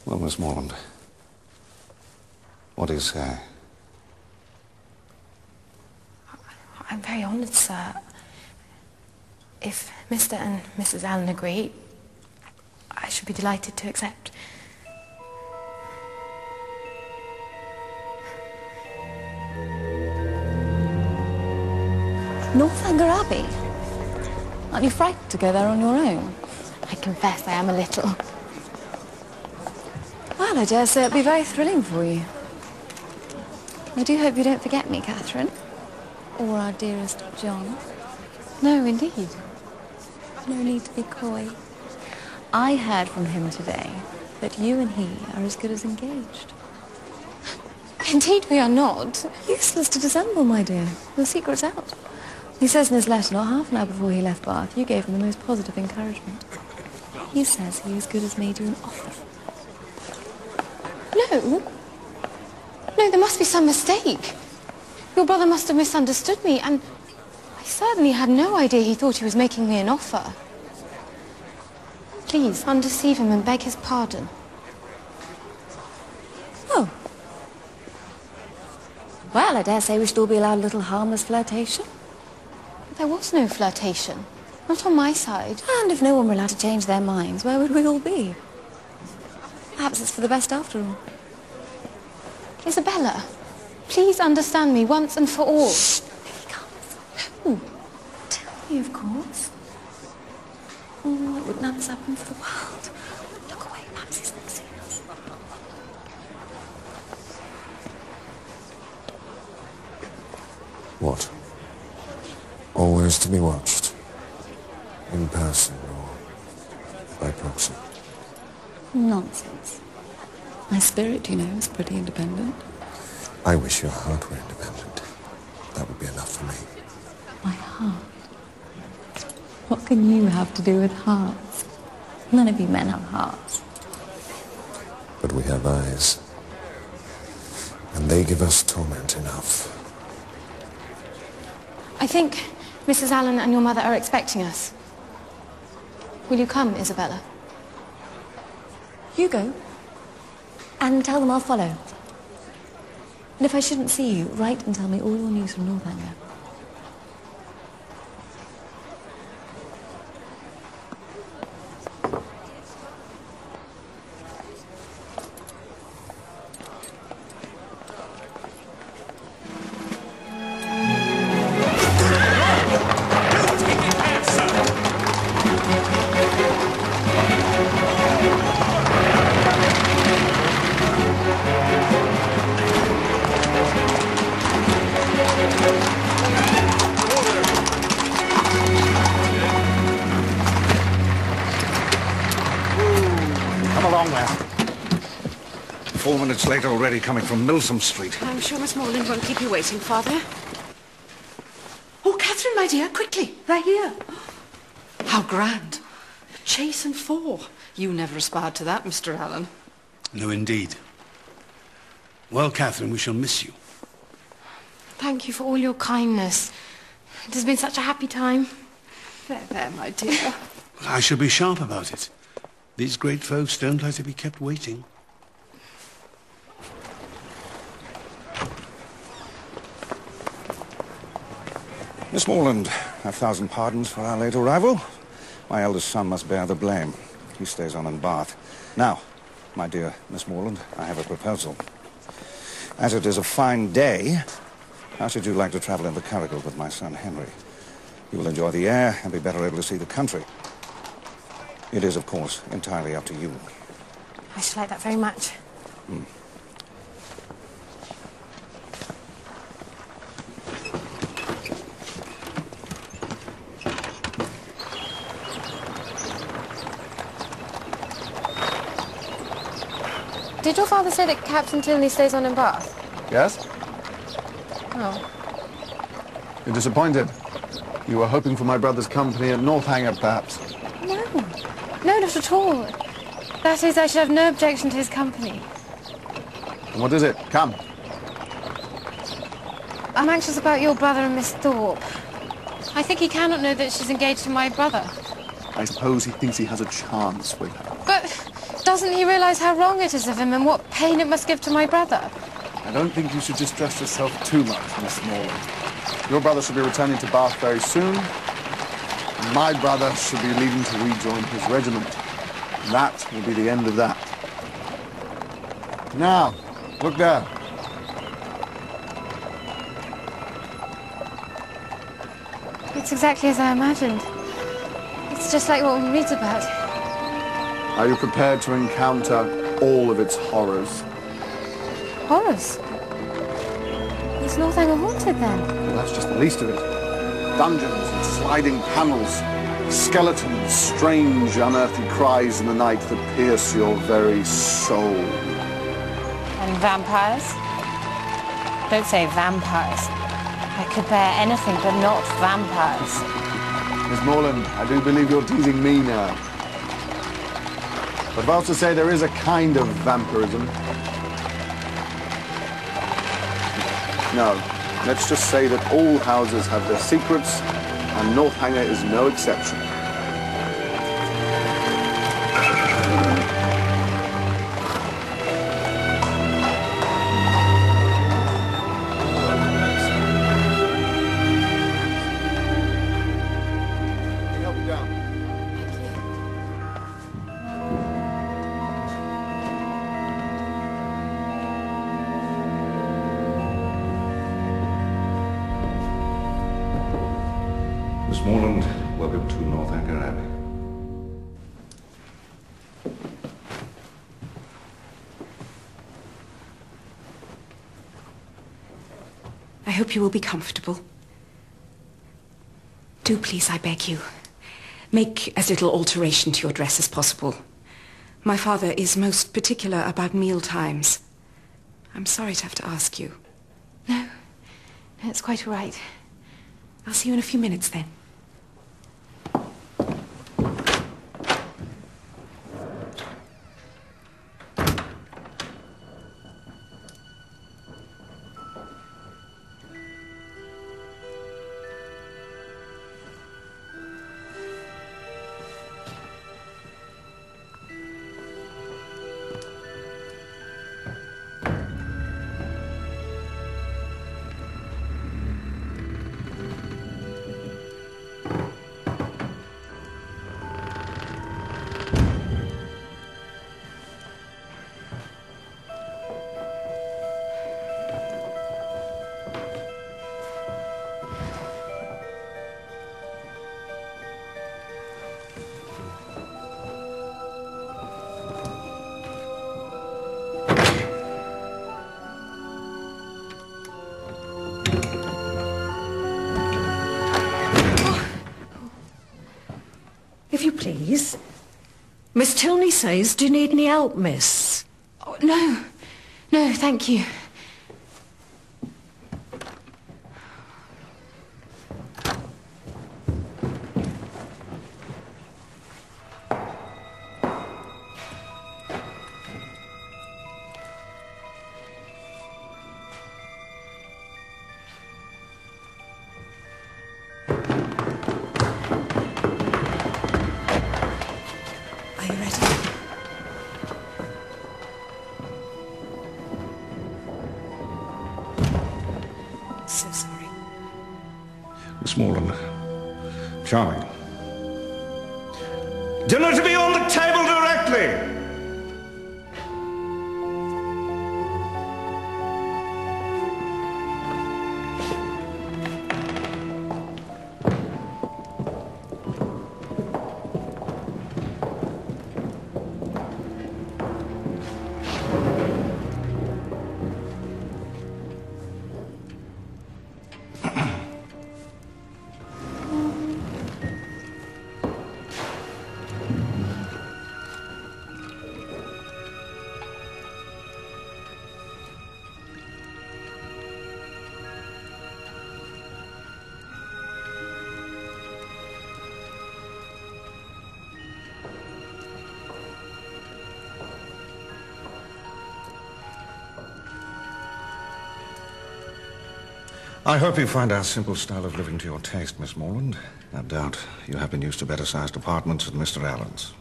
Well, Miss Morland, what do you say? I'm very honoured, sir. If Mr. and Mrs. Allen agree, I should be delighted to accept. Northanger Abbey? Aren't you frightened to go there on your own? I confess I am a little. Well, I dare say it'll be very thrilling for you. I do hope you don't forget me, Catherine. Or our dearest John. No, indeed. No need to be coy. I heard from him today that you and he are as good as engaged. Indeed we are not. Useless to dissemble, my dear. The secret's out. He says in his letter, not half an hour before he left Bath, you gave him the most positive encouragement. He says he as good as made you an offer. No. No, there must be some mistake. Your brother must have misunderstood me, and I certainly had no idea he thought he was making me an offer. Please, undeceive him and beg his pardon. Oh. Well, I dare say we should all be allowed a little harmless flirtation. There was no flirtation. Not on my side. And if no one were allowed to change their minds, where would we all be? Perhaps it's for the best after all. Isabella, please understand me once and for all. Shh! He comes. Who? Tell me, of course. Oh, I wouldn't have this happen for the world. Look away, perhaps he's not seen us. What? Always to be watched? In person or by proxy? Nonsense. My spirit, you know, is pretty independent. I wish your heart were independent. That would be enough for me. My heart? What can you have to do with hearts? None of you men have hearts. But we have eyes. And they give us torment enough. I think Mrs. Allen and your mother are expecting us. Will you come, Isabella? You go. And tell them I'll follow. And if I shouldn't see you, write and tell me all your news from Northanger. Along there. 4 minutes late already, coming from Milsom Street. I'm sure Miss Morland won't keep you waiting, Father. Oh, Catherine, my dear, quickly, they're here. How grand. A chase and 4. You never aspired to that, Mr. Allen. No, indeed. Well, Catherine, we shall miss you. Thank you for all your kindness. It has been such a happy time. There, my dear. I shall be sharp about it. These great folks don't like to be kept waiting. Miss Morland, 1,000 pardons for our late arrival. My eldest son must bear the blame. He stays on in Bath. Now, my dear Miss Morland, I have a proposal. As it is a fine day, how should you like to travel in the curricle with my son Henry? You will enjoy the air and be better able to see the country. It is, of course, entirely up to you. I should like that very much. Did your father say that Captain Tilney stays on in Bath? Yes? Oh. You're disappointed? You were hoping for my brother's company at Northanger, perhaps? No. No, not at all. That is, I should have no objection to his company. And what is it? Come. I'm anxious about your brother and Miss Thorpe. I think he cannot know that she's engaged to my brother. I suppose he thinks he has a chance with her. But Doesn't he realise how wrong it is of him and what pain it must give to my brother? I don't think you should distress yourself too much, Miss Morland. Your brother should be returning to Bath very soon, and my brother should be leaving to rejoin his regiment. That will be the end of that. Now, look there. It's exactly as I imagined. It's just like what we read about. Are you prepared to encounter all of its horrors? Horrors? Is Northanger haunted then? Well, that's just the least of it. Dungeons and sliding panels, skeletons, strange, unearthly cries in the night that pierce your very soul. And vampires? Don't say vampires. I could bear anything but not vampires. Miss Morland, I do believe you're teasing me now. But about to say there is a kind of vampirism. No, let's just say that all houses have their secrets, and Northanger is no exception. Help me down. Miss Morland, welcome to Northanger Abbey. I hope you will be comfortable. Do please, I beg you, make as little alteration to your dress as possible. My father is most particular about meal times. I'm sorry to have to ask you. No, it's quite all right. I'll see you in a few minutes then. If you please. Miss Tilney says, do you need any help, miss? Oh, no. No, thank you. Are you ready? So sorry. Miss Morland, charming. Dinner to be on the table directly! I hope you find our simple style of living to your taste, Miss Morland. No doubt you have been used to better-sized apartments at Mr. Allen's.